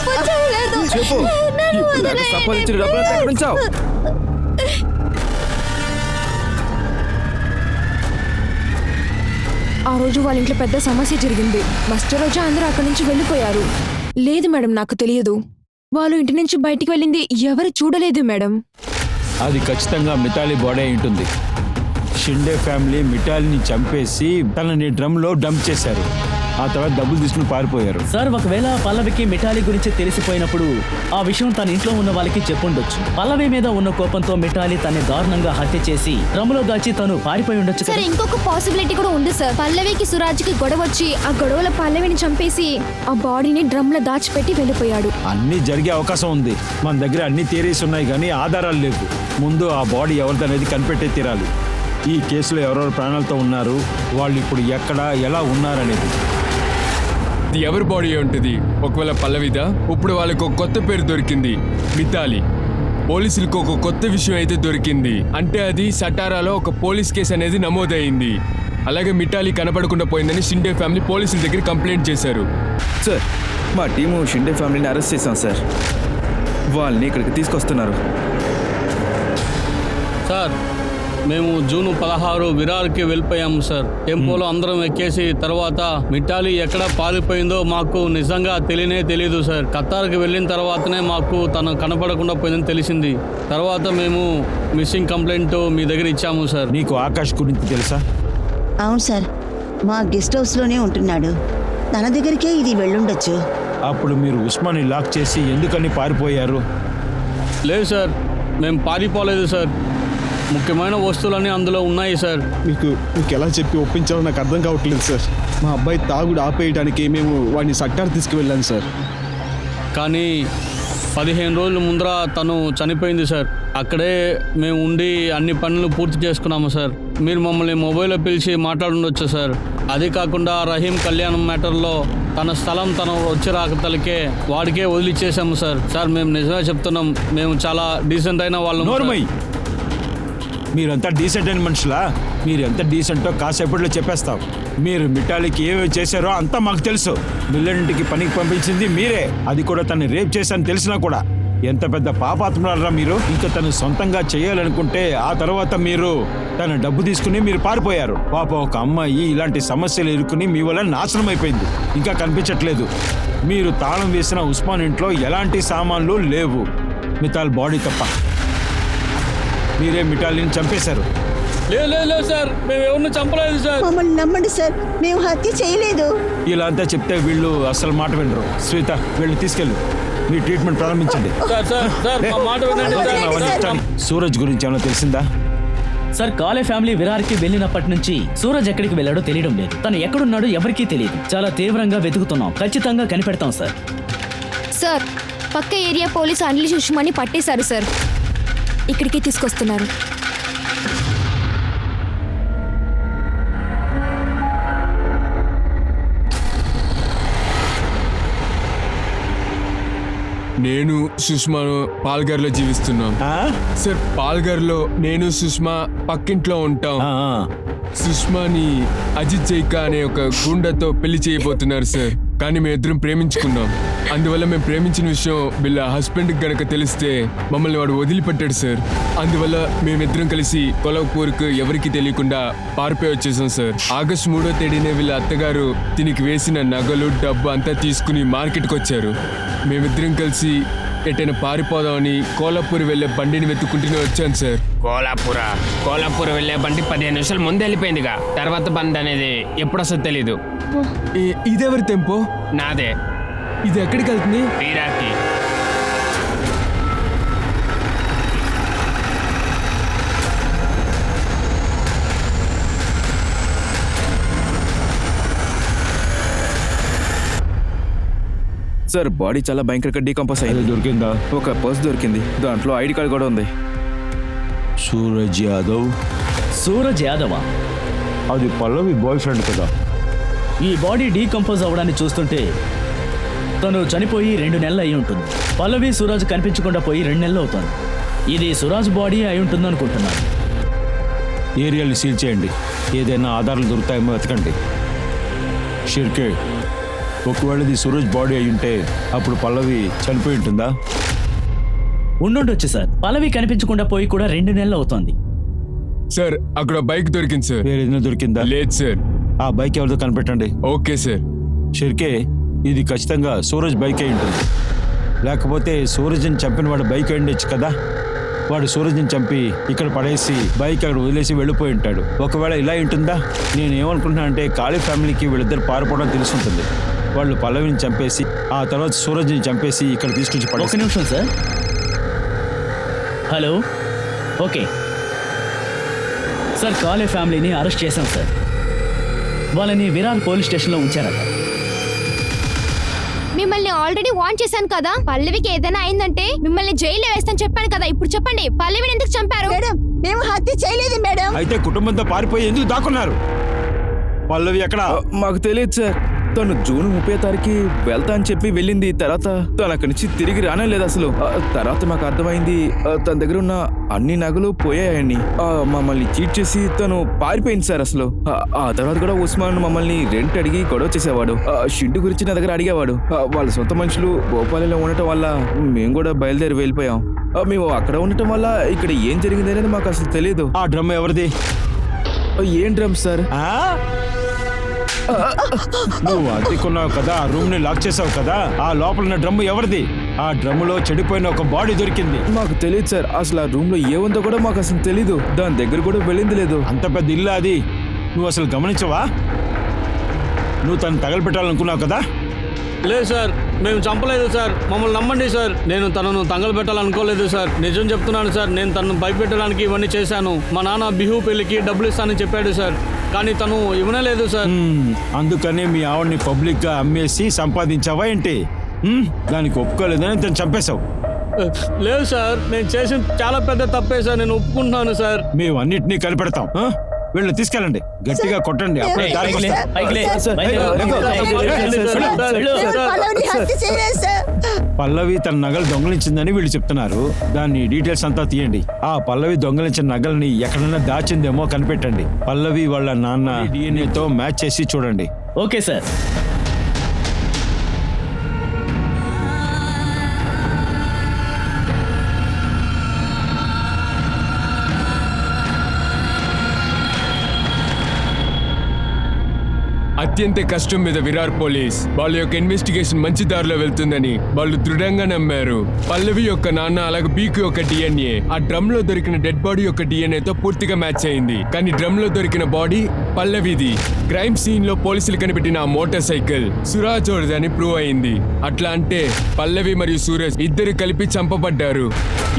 చెప్పు. సంపాదించిన డబ్బులంతా ఎక్కడ ఉంచావు? ఆ రోజు వాళ్ళ ఇంట్లో పెద్ద సమస్య జరిగింది. మస్టర్ రోజు అందరూ అక్కడి నుంచి వెళ్ళిపోయారు. లేదు మేడం, నాకు తెలియదు. వాళ్ళు ఇంటి నుంచి బయటికి వెళ్ళింది ఎవరు చూడలేదు మేడం. అది ఖచ్చితంగా మిఠాలి బాడీ అయి ఉంటుంది. షిండే ఫ్యామిలీ మిఠాలిని చంపేసి తనని డ్రమ్లో డంప్ చేశారు. ఆ తర్వాత డబ్బులు తీసుకుని పారిపోయారు. సార్, ఒకవేళ పల్లవికి మిఠాలి గురించి తెలిసిపోయినప్పుడు ఆ విషయం తన ఇంట్లో ఉన్న వాళ్ళకి చెప్పుండొచ్చు. పల్లవి మీద ఉన్న కోపంతో మిఠాలి తన్ని దారుణంగా హత్య చేసి డ్రమ్లో దాచి తను పారిపోయి ఉండొచ్చు. సార్, ఇంకొక పాసిబిలిటీ కూడా ఉంది సార్. పల్లవికి సురాజ్కి గొడవ వచ్చి ఆ గొడవలో పల్లవిని చంపేసి ఆ బాడీని డ్రమ్లో దాచిపెట్టి వెళ్ళిపోయాడు. అన్నీ జరిగే అవకాశం ఉంది. మన దగ్గర అన్ని థియరీస్ ఉన్నాయి కానీ ఆధారాలు లేవు. ముందు ఆ బాడీ ఎవరిదనేది కనిపెట్టే తీరాలి. ఈ కేసులో ఎవరెవరు ప్రాణాలతో ఉన్నారు, వాళ్ళు ఇప్పుడు ఎక్కడ ఎలా ఉన్నారనేది. ఇది ఎవరి బాడీ ఉంటుంది? ఒకవేళ పల్లవిదా? ఇప్పుడు వాళ్ళకి ఒక కొత్త పేరు దొరికింది, మిథాలి. పోలీసులకు ఒక కొత్త విషయం అయితే దొరికింది. అంటే అది సటారాలో ఒక పోలీస్ కేసు అనేది నమోదైంది. అలాగే మిఠాలి కనపడకుండా పోయిందని షిండే ఫ్యామిలీ పోలీసుల దగ్గర కంప్లైంట్ చేశారు. సార్, మా టీము షిండే ఫ్యామిలీని అరెస్ట్ చేశాం సార్. వాళ్ళని ఇక్కడికి తీసుకొస్తున్నారు. సార్, మేము జూన్ 16 విరార్కి వెళ్ళిపోయాము సార్. టెంపోలో అందరం ఎక్కేసి తర్వాత మిఠాలి ఎక్కడ పారిపోయిందో మాకు నిజంగా తెలీదు సార్. ఖతార్కి వెళ్ళిన తర్వాతనే మాకు తను కనపడకుండా పోయిందని తెలిసింది. తర్వాత మేము మిస్సింగ్ కంప్లైంట్ మీ దగ్గర ఇచ్చాము సార్. నీకు ఆకాష్ గురించి తెలుసా? అవును సార్, మా గెస్ట్ హౌస్లోనే ఉంటున్నాడు. తన దగ్గరికే ఇది వెళ్ళుండొచ్చు. అప్పుడు మీరు ఉస్మాన్ని లాక్ చేసి ఎందుకని పారిపోయారు? లేదు సార్, మేము పారిపోలేదు సార్. ముఖ్యమైన వస్తువులన్నీ అందులో ఉన్నాయి సార్. మీకు ఎలా చెప్పి ఒప్పించాలో నాకు అర్థం కావట్లేదు సార్. మా అబ్బాయి తాగుడు ఆపేయడానికి మేము వాడిని సట్టారు తీసుకువెళ్ళాను సార్. కానీ 15 రోజుల ముందర తను చనిపోయింది సార్. అక్కడే మేము ఉండి అన్ని పనులు పూర్తి చేసుకున్నాము సార్. మీరు మమ్మల్ని మొబైల్లో పిలిచి మాట్లాడుండొచ్చు సార్. అది కాకుండా రహీం కళ్యాణం మ్యాటర్లో తన స్థలం తను వచ్చి రాకతలకే వాడికే వదిలిచ్చేసాము సార్. సార్, మేము నిజమే చెప్తున్నాం, మేము చాలా డీసెంట్ అయిన వాళ్ళం. మీరంతా డీసెంట్ అయిన మనుషులా? మీరు ఎంత డీసెంటో కాసేపట్లో చెప్పేస్తాం. మీరు మిఠాలికి ఏమేమి చేశారో అంతా మాకు తెలుసు. మిల్లెంటికి పనికి పంపించింది మీరే, అది కూడా తను రేప్ చేశాను తెలిసినా కూడా. ఎంత పెద్ద పాపాత్ములారా మీరు. ఇంకా తను సొంతంగా చేయాలనుకుంటే ఆ తర్వాత మీరు తన డబ్బు తీసుకుని మీరు పారిపోయారు. పాప ఒక అమ్మాయి ఇలాంటి సమస్యలు ఎదుర్కొని మీ వల్ల నాశనం అయిపోయింది, ఇంకా కనిపించట్లేదు. మీరు తాళం వేసిన ఉస్మాన్ ఇంట్లో ఎలాంటి సామాన్లు లేవు, మిఠాల్ బాడీ తప్ప. మీరే మిఠాలిని చంపేశారు. లేదు సార్, మేము ఎవరిని చంపలేదు సార్. మమ్మల్ని నమ్మండి సార్, మేము హత్య చేయలేదు. ఇలా అంతా చెప్తే వీళ్ళు అసలు మాట వినరు. శ్వేత, వీళ్ళు తీసుకెళ్ళు, మీ ట్రీట్మెంట్ ప్రారంభించండి. సార్ మా మాట వినండి సార్. సూరజ్ గురించి ఏమైనా తెలిసిందా? సార్, కాలే ఫ్యామిలీ విరార్కి వెళ్ళినప్పటి నుంచి సూరజ్ ఎక్కడికి వెళ్ళాడో తెలియడం లేదు. తను ఎక్కడున్నాడో ఎవరికీ తెలియదు. చాలా తీవ్రంగా వెతుకుతున్నాం, ఖచ్చితంగా కనిపెడతాం సార్. సార్, పక్క ఏరియా పోలీసు అనిల్ సుష్మాని పట్టేశారు సార్. ఇక్కడికి తీసుకొస్తున్నారు. నేను సుష్మాను పాల్గర్లో జీవిస్తున్నాం సార్. పాల్గర్లో నేను సుష్మా పక్కింట్లో ఉంటాం. సుష్మాని అజిత్ జైకా అనే ఒక గుండాతో పెళ్లి చేయబోతున్నారు సార్. కానీ మేమిద్దరం ప్రేమించుకున్నాం. అందువల్ల మేము ప్రేమించిన విషయం వీళ్ళ హస్బెండ్కి గనక తెలిస్తే మమ్మల్ని వాడు వదిలిపెట్టాడు సార్. అందువల్ల మేమిద్దరం కలిసి కొలపూర్కు ఎవరికి తెలియకుండా పారిపోయి వచ్చేసాం సార్. ఆగస్టు 3వ తేదీనే వీళ్ళ అత్తగారు దీనికి వేసిన నగలు డబ్బు అంతా తీసుకుని మార్కెట్కి వచ్చారు. మేమిద్దరం కలిసి ఎటైనా పారిపోదామని కోలాపూర్ వెళ్లే బండిని వెతుక్కుంటూనే వచ్చాను సార్. కోలాపూర్ వెళ్లే బండి 15 నిమిషాలు ముందు వెళ్ళిపోయిందిగా. తర్వాత బండి అనేది ఎప్పుడు వస్తుందో తెలీదు. ఇదెవరి టెంపో? నాదే. ఇది ఎక్కడికి వెళ్తుంది? వీరాకి. సార్, బాడీ చాలా భయంకరంగా డీకంపోజ్ అయింది. దొరికిందా? ఒక పర్స్ దొరికింది, దాంట్లో ఐడి కార్డ్ కూడా ఉంది. సూరజ్ యాదవ్. సూరజ్ యాదవా? అది పల్లవి బాయ్ ఫ్రెండ్ కదా. ఈ బాడీ డీకంపోజ్ అవ్వడాన్ని చూస్తుంటే తను చనిపోయి 2 నెలలు అయి ఉంటుంది. పల్లవి సూరజ్ కనిపించకుండా పోయి 2 నెలలు అవుతుంది. ఇది సురాజ్ బాడీ అయి ఉంటుంది అనుకుంటున్నాను. ఏరియాని సీల్ చేయండి, ఏదైనా ఆధారాలు దొరుకుతాయేమో వెతకండి. షిర్కే, ఒకవేళ ఇది సూరజ్ బాడీ అయి ఉంటే అప్పుడు పల్లవి చనిపోయి ఉంటుందా? ఉండుండొచ్చు సార్. పల్లవి కనిపించకుండా పోయి కూడా 2 నెలలు అవుతోంది. సార్, అక్కడ బైక్ దొరికింది సార్. వేరే ఏదైనా దొరికిందా? లేదు సార్. ఆ బైక్ ఎవరితో కనిపెట్టండి. Okay sir. షిర్కే, ఇది ఖచ్చితంగా సూరజ్ బైక్ అయి ఉంటుంది. లేకపోతే సూరజ్ని చంపిన వాడు బైక్ అయి ఉండొచ్చు కదా. వాడు సూరజ్ని చంపి ఇక్కడ పడేసి బైక్ అక్కడ వదిలేసి వెళ్ళిపోయి ఉంటాడు. ఒకవేళ ఇలా ఉంటుందా? నేను ఏమనుకుంటున్నా అంటే కాళీ ఫ్యామిలీకి వీళ్ళిద్దరు పారిపోవడం తెలుసుంటుంది. వాళ్ళు పల్లవిని చంపేసి ఆ తర్వాత సూరజ్ని చంపేసి ఇక్కడ తీసుకొచ్చి ఒక నిమిషం సార్. హలో, ఓకే సార్, కాలే ఫ్యామిలీని అరెస్ట్ చేశాం సార్. వాళ్ళని విరార్ పోలీస్ స్టేషన్లో ఉంచారట. మిమ్మల్ని ఆల్రెడీ వార్న్ చేశాను కదా. పల్లవికి ఏదైనా అయిందంటే మిమ్మల్ని జైల్లో వేస్తాను చెప్పాను కదా. ఇప్పుడు చెప్పండి, పల్లవిని ఎందుకు చంపారు? మేడం, మేము హత్య చేయలేదు మేడం. అయితే కుటుంబంతో పారిపోయి ఎందుకు దాక్కున్నారు? పల్లవి ఎక్కడ? మాకు తెలియదు సార్. తను జూన్ 30వ తారీఖు వెళ్తా అని చెప్పి వెళ్ళింది. తర్వాత తను అక్కడి నుంచి తిరిగి రానే లేదు అసలు. తర్వాత మాకు అర్థమైంది తన దగ్గర ఉన్న అన్ని నగలు పోయాయని. మమ్మల్ని చీట్ చేసి తను పారిపోయింది సార్ అసలు. ఆ తర్వాత కూడా ఉస్మాన్ మమ్మల్ని రెంట్ అడిగి గొడవ చేసేవాడు. షింటు గురించి నా దగ్గర అడిగేవాడు. వాళ్ళ సొంత మనుషులు భోపాలలో ఉండటం వల్ల మేము కూడా బయలుదేరి వెళ్ళిపోయాం. మేము అక్కడ ఉండటం వల్ల ఇక్కడ ఏం జరిగింది అనేది మాకు అసలు తెలియదు. ఆ డ్రమ్ ఎవరిది? ఏం డ్రమ్ సార్? నువ్వు అద్దెకున్నావు కదా, ఆ రూమ్ ని లాక్ చేసావు కదా, ఆ లోపల ఉన్న డ్రమ్ము ఎవరిది? ఆ డ్రమ్ములో చెడిపోయిన ఒక బాడీ దొరికింది. మాకు తెలియదు సార్. అసలు ఆ రూమ్ లో ఏముందో కూడా మాకు అసలు తెలీదు. దాని దగ్గర కూడా వెళ్ళింది లేదు. అంత పెద్ద ఇల్లు అది, నువ్వు అసలు గమనించవా? నువ్వు తను తగలబెట్టాలనుకున్నావు కదా. లేదు సార్, మేము చంపలేదు సార్. మమ్మల్ని నమ్మండి సార్. నేను తనను తగలబెట్టాలనుకోలేదు సార్. నిజం చెప్తున్నాను సార్. నేను తనను భయపెట్టడానికి ఇవన్నీ చేశాను. మా నాన్న బిహు పెళ్లికి డబ్బులు ఇస్తానని చెప్పాడు సార్, కానీ తను ఇవ్వలేదు సార్. అందుకని మీ ఆవిడ్ని పబ్లిక్ గా అమ్మేసి సంపాదించావా ఏంటి? దానికి ఒప్పుకోలేదని తను చంపేశావు. లేదు సార్, నేను చేసిన చాలా పెద్ద తప్పే సార్. నేను ఒప్పుకుంటున్నాను సార్. మేము అన్నిటినీ కనిపెడతాం. వీళ్ళు తీసుకెళ్ళండి, గట్టిగా కొట్టండి. అప్పుడే దారికి పైకి లే, వస్తారు. పైకి లే. సార్, బయలుదేరు. పల్లవిని హత్య చేయలేదు సార్. పల్లవి తన నగలు దొంగలించిందని వీళ్ళు చెప్తున్నారు. దాన్ని డీటెయిల్స్ అంతా తీయండి. ఆ పల్లవి దొంగలించిన నగల్ని ఎక్కడైనా దాచిందేమో కనిపెట్టండి. పల్లవి వాళ్ళ నాన్న DNA తో మ్యాచ్ చేసి చూడండి. Okay sir. అత్యంత కష్టం మీద విరార్ పోలీస్ వాళ్ళ యొక్క ఇన్వెస్టిగేషన్ మంచి దారిలో వెళ్తుందని వాళ్ళు దృఢంగా నమ్మారు. పల్లవి యొక్క నాన్న అలాగే బీకు యొక్క DNA ఆ డ్రమ్ లో దొరికిన డెడ్ బాడీ యొక్క DNA తో పూర్తిగా మ్యాచ్ అయింది. కానీ డ్రమ్ లో దొరికిన బాడీ పల్లవిది. క్రైమ్ సీన్ లో పోలీసులు కనిపెట్టిన ఆ మోటార్ సైకిల్ సురాజోడ్ది అని ప్రూవ్ అయింది. అట్లా అంటే పల్లవి మరియు సూరజ్ ఇద్దరు కలిపి చంపబడ్డారు.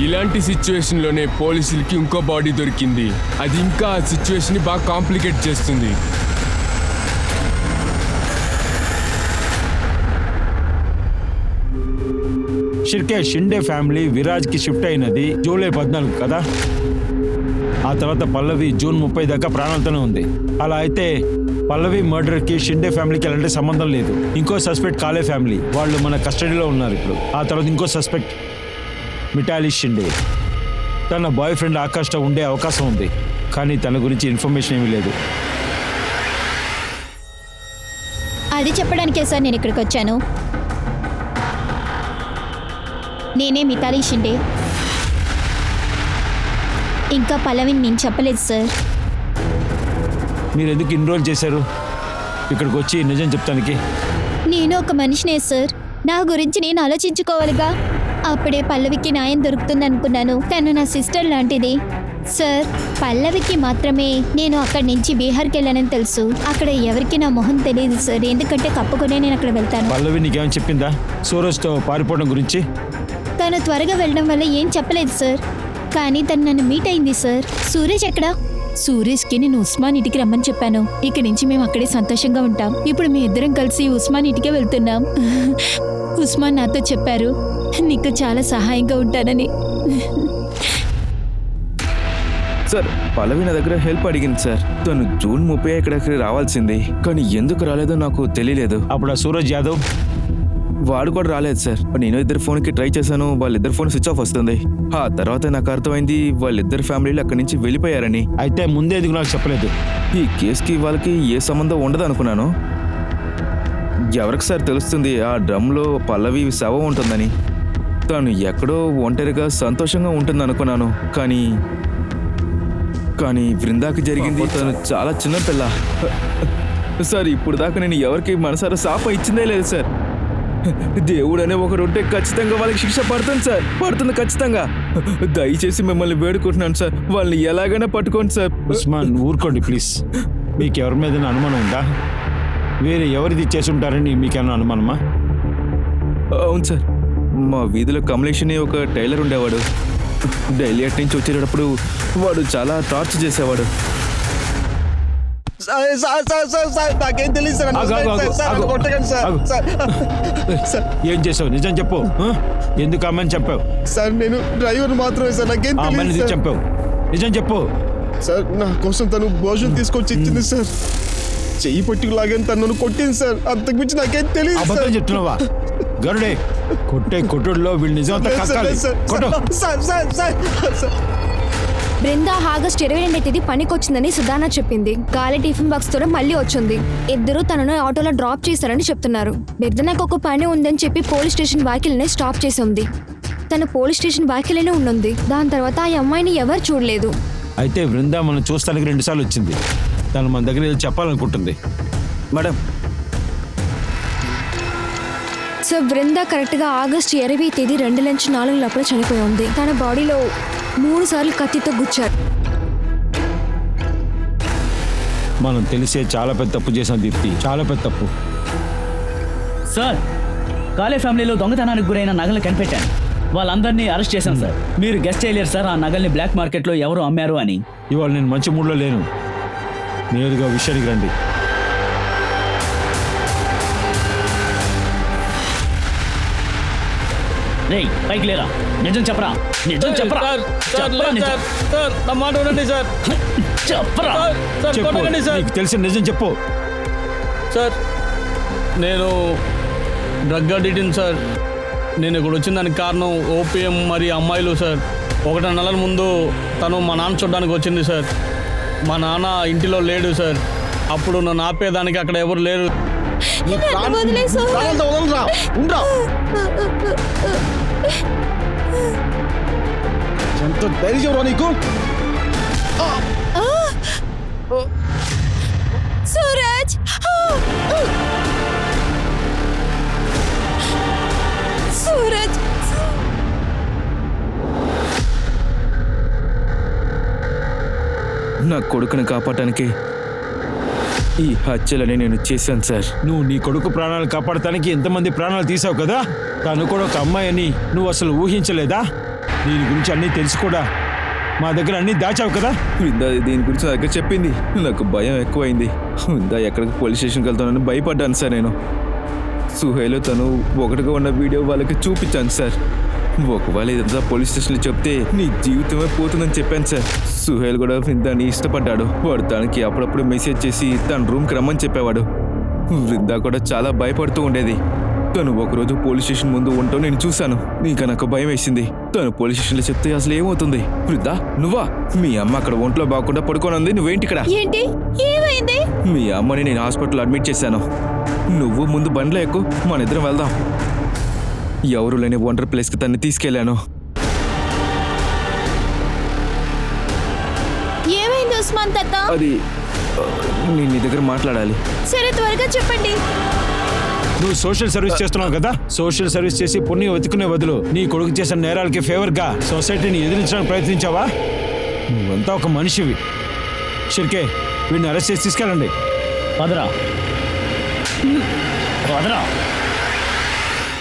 ఇలాంటి సిచ్యువేషన్ లోనే పోలీసులకి ఇంకో బాడీ దొరికింది. అది ఇంకా ఆ సిచ్యువేషన్ ని బాగా కాంప్లికేట్ చేస్తుంది. షిర్కే షిండే ఫ్యామిలీ విరాజ్ కి షిఫ్ట్ అయినది జూలై 14 కదా. ఆ తర్వాత పల్లవి జూన్ 30 దాకా ప్రాణాలతోనే ఉంది. అలా అయితే పల్లవి మర్డర్ కి షిండే ఫ్యామిలీకి ఎలాంటి సంబంధం లేదు. ఇంకో సస్పెక్ట్ కాలే ఫ్యామిలీ, వాళ్ళు మన కస్టడీలో ఉన్నారు ఇప్పుడు. ఆ తర్వాత ఇంకో సస్పెక్ట్ మిటాలి షిండే. తన బాయ్ ఫ్రెండ్ ఆకాష్తో ఉండే అవకాశం ఉంది, కానీ తన గురించి ఇన్ఫర్మేషన్ ఏమీ లేదు. అది చెప్పడానికే సార్ నేను ఇక్కడికి వచ్చాను. నేనే మితాలి షిండే. ఇంకా పల్లవిని నేను చెప్పలేదు సార్. మీరు ఎందుకు ఇన్రోల్ చేశారు ఇక్కడికి వచ్చి నిజం చెప్తానికి? నేను ఒక మనిషినే సార్, నా గురించి నేను ఆలోచించుకోవాలిగా. అప్పుడే పల్లవికి న్యాయం దొరుకుతుంది అనుకున్నాను. తను నా సిస్టర్ లాంటిది సార్. పల్లవికి మాత్రమే నేను అక్కడి నుంచి బీహార్కి వెళ్ళానని తెలుసు. అక్కడ ఎవరికి నా మొహం తెలియదు సార్, ఎందుకంటే కప్పుకునే నేను అక్కడ వెళ్తాను. పల్లవి నీకేమైనా చెప్పిందా సూరజ్తో పారిపోవడం గురించి? తను త్వరగా వెళ్ళడం వల్ల ఏం చెప్పలేదు సార్, కానీ తను నన్ను మీట్ అయింది సార్. సూరజ్ ఎక్కడా? సూరజ్కి నేను ఉస్మాన్ ఇంటికి రమ్మని చెప్పాను. ఇక నుంచి మేము అక్కడే సంతోషంగా ఉంటాం. ఇప్పుడు మీ ఇద్దరం కలిసి ఉస్మాన్ ఇంటికే వెళ్తున్నాం. ఉస్మాన్ నాతో చెప్పారు నీకు చాలా సహాయంగా ఉంటానని. సార్, పల్లవి నా దగ్గర హెల్ప్ అడిగింది సార్. తను జూన్ 30 ఇక్కడికి రావాల్సింది, కానీ ఎందుకు రాలేదో నాకు తెలియలేదు. అప్పుడు ఆ సూరజ్ యాదవ్ వాడు కూడా రాలేదు సార్. నేను ఇద్దరు ఫోన్కి ట్రై చేశాను, వాళ్ళిద్దరు ఫోన్ స్విచ్ ఆఫ్ వస్తుంది. ఆ తర్వాత నాకు అర్థమైంది వాళ్ళిద్దరు ఫ్యామిలీలు అక్కడి నుంచి వెళ్ళిపోయారని. అయితే ముందే ఎందుకు నాకు చెప్పలేదు? ఈ కేసుకి వాళ్ళకి ఏ సంబంధం ఉండదు అనుకున్నాను. ఎవరికి సార్ తెలుస్తుంది ఆ డ్రమ్లో పల్లవి శవం ఉంటుందని. తను ఎక్కడో ఒంటరిగా సంతోషంగా ఉంటుంది అనుకున్నాను. కానీ బృందాకి జరిగింది. తను చాలా చిన్న పిల్ల సార్. ఇప్పుడు దాకా నేను ఎవరికి మనసారా సాఫా ఇచ్చిందే లేదు సార్. దేవుడు అనే ఒకరు ఉంటే ఖచ్చితంగా వాళ్ళకి శిక్ష పడుతుంది సార్, పడుతుంది ఖచ్చితంగా. దయచేసి మిమ్మల్ని వేడుకుంటున్నాను సార్, వాళ్ళని ఎలాగైనా పట్టుకోండి సార్. ఉస్మాన్ ఊరుకోండి ప్లీజ్. మీకు ఎవరి మీద అనుమానం ఉందా? వేరే ఎవరిది చేసి ఉంటారని మీకేమైనా అనుమానమా? అవును సార్, మా వీధిలో కమలేష్ అని ఒక టైలర్ ఉండేవాడు. డైలీ అటు నుంచి వచ్చేటప్పుడు వాడు చాలా టార్చర్ చేసేవాడు. నాకేం తెలియదు సార్. ఏం చేసావు నిజం చెప్పు. ఎందుకు అమ్మని చెప్పావు? సార్ నేను డ్రైవర్ మాత్రమే సార్, నాకేం తెలియదు. చెప్పావు నిజం చెప్పు సార్. నా కోసం తను భోజనం తీసుకొచ్చి ఇచ్చింది సార్. చెయ్యి పట్టుకు లాగానే తను కొట్టింది సార్, అంతకు మించి నాకేం తెలియదు. అబద్ధం చెప్తున్నావా? గరుడే కొట్టుడులో వీళ్ళు నిజం కక్కాలి. బృందా ఆగస్ట్ 22వ తేదీ పనికొచ్చిందని సుధానా చెప్పింది. గాలి టిఫిన్ బాక్స్ తో మళ్ళీ వచ్చింది. ఇద్దరు తనను ఆటోలో డ్రాప్ చేశారని చెప్తున్నారు. బృందాకు ఒక పని ఉందని చెప్పి పోలీస్ స్టేషన్ వాకిల్నే స్టాప్ చేసి ఉంది. తను పోలీస్ స్టేషన్ వాకిల్లోనే ఉన్నది. దాని తర్వాత ఆ అమ్మాయిని ఎవరు చూడలేదు. అయితే బృందా మనం చూస్తానికి 2 సార్లు వచ్చింది. తను మన దగ్గర ఏదో చెప్పాలనుకుంటుంది. మేడం, సో బృందా కరెక్ట్ గా ఆగస్ట్ 20వ తేదీ 2 నుంచి 4 లోపల చనిపోయి ఉంది. తన బాడీలో 3 సార్లు కత్తితో గుచ్చారు. మనం తెలిసే చాలా పెద్ద తప్పు చేసాం దీప్తి, చాలా పెద్ద తప్పు. సార్, కాలే ఫ్యామిలీలో దొంగతనానికి గురైన నగలు కనిపెట్టాను. వాళ్ళందరినీ అరెస్ట్ చేశాం సార్. మీరు గెస్ట్ చేయలేరు సార్ ఆ నగల్ని బ్లాక్ మార్కెట్లో ఎవరు అమ్మారు అని. ఇవాళ నేను మంచి మూడ్లో లేను. నేరుగా విషయానికి రండి. రేయ్, పైకి లేరా, నిజం చెప్పరా, నిజం చెప్పరా. సార్ నా మాట వినండి సార్. చెప్పరా సార్ చెప్పు కొట్టకండి సార్. నీకు తెలిసిన నిజం చెప్పు. సార్ నేను డ్రగ్ అడిక్ట్ సార్. నేను ఇక్కడ వచ్చిన దానికి కారణం ఓపీఎం మరియు అమ్మాయిలు సార్. 1 నెలల ముందు తను మా నాన్న చూడడానికి వచ్చింది సార్. మా నాన్న ఇంటిలో లేడు సార్. అప్పుడు నన్ను ఆపేదానికి అక్కడ ఎవరు లేరు. ప్రాణాలతో వదలరా, ఉండరా. ఎంత ధైర్యం రా నీకు. సూరజ్ సూరజ్ నా కొడుకుని కాపాడటానికి ఈ హత్యలని నేను చేశాను సార్. నువ్వు నీ కొడుకు ప్రాణాలు కాపాడటానికి ఎంతమంది ప్రాణాలు తీసావు కదా. తను కూడా ఒక అమ్మాయి అని నువ్వు అసలు ఊహించలేదా? దీని గురించి అన్నీ తెలిసి కూడా మా దగ్గర అన్నీ దాచావు కదా. వృందా దీని గురించి నా దగ్గర చెప్పింది. నాకు భయం ఎక్కువైంది. వృందా ఎక్కడికి పోలీస్ స్టేషన్కి వెళ్తానని భయపడ్డాను సార్. నేను సుహేలో తను ఒకటిగా ఉన్న వీడియో వాళ్ళకి చూపించాను సార్. ఒకవేళ ఇదంతా పోలీస్ స్టేషన్లో చెప్తే నీ జీవితమే పోతుందని చెప్పాను సార్. సుహేల్ కూడా వృందాని ఇష్టపడ్డాడు. వాడు తనకి అప్పుడప్పుడు మెసేజ్ చేసి తన రూమ్కి రమ్మని చెప్పేవాడు. వృందా కూడా చాలా భయపడుతూ ఉండేది. తను ఒకరోజు పోలీస్ స్టేషన్ ముందు ఉండటం నేను చూశాను. ఇంకా నాకు భయం వేసింది. తను పోలీస్ స్టేషన్లో చెప్తే అసలు ఏమవుతుంది. వృందా నువ్వా? మీ అమ్మ అక్కడ ఒంట్లో బాగుండా పడుకోనుంది, నువ్వేంటి ఇక్కడ? ఏంటి ఏమైంది? మీ అమ్మని నేను హాస్పిటల్ అడ్మిట్ చేశాను. నువ్వు ముందు బండ్లో ఎక్కు, మన ఇద్దరం వెళ్దాం. ఎవరు లేని ఒంటరి ప్లేస్కి తన్ని తీసుకెళ్లాను. ఏమైంది ఉస్మాన్ తాత? అది నేను నీ దగ్గర మాట్లాడాలి. సరే త్వరగా చెప్పండి. నువ్వు సోషల్ సర్వీస్ చేస్తున్నావు కదా. సోషల్ సర్వీస్ చేసి పుణ్యం వెతుకునే బదులు నీ కొడుకు చేసిన నేరాలకి ఫేవర్గా సొసైటీని ఎదిరించడానికి ప్రయత్నించావా? నువ్వంతా ఒక మనిషివి. షిర్కే వీడిని అరెస్ట్ చేసి తీసుకెళ్ళండి. పదరా పదరా.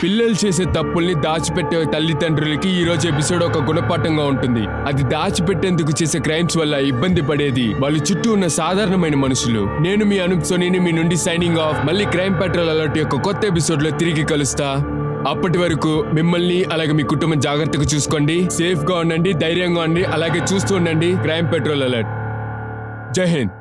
పిల్లలు చేసే తప్పుల్ని దాచిపెట్టే తల్లిదండ్రులకి ఈ రోజు ఎపిసోడ్ ఒక గుణపాఠంగా ఉంటుంది. అది దాచిపెట్టేందుకు చేసే క్రైమ్స్ వల్ల ఇబ్బంది పడేది వాళ్ళ చుట్టూ ఉన్న సాధారణమైన మనుషులు. నేను మీ అనూప్ సోనీని మీ నుండి సైనింగ్ ఆఫ్. మళ్ళీ క్రైమ్ పెట్రోల్ అలర్ట్ యొక్క కొత్త ఎపిసోడ్ లో తిరిగి కలుస్తా. అప్పటి వరకు మిమ్మల్ని అలాగే మీ కుటుంబం జాగ్రత్తగా చూసుకోండి. సేఫ్ గా ఉండండి, ధైర్యంగా ఉండండి, అలాగే చూస్తూ ఉండండి క్రైమ్ పెట్రోల్ అలర్ట్. జై హింద్.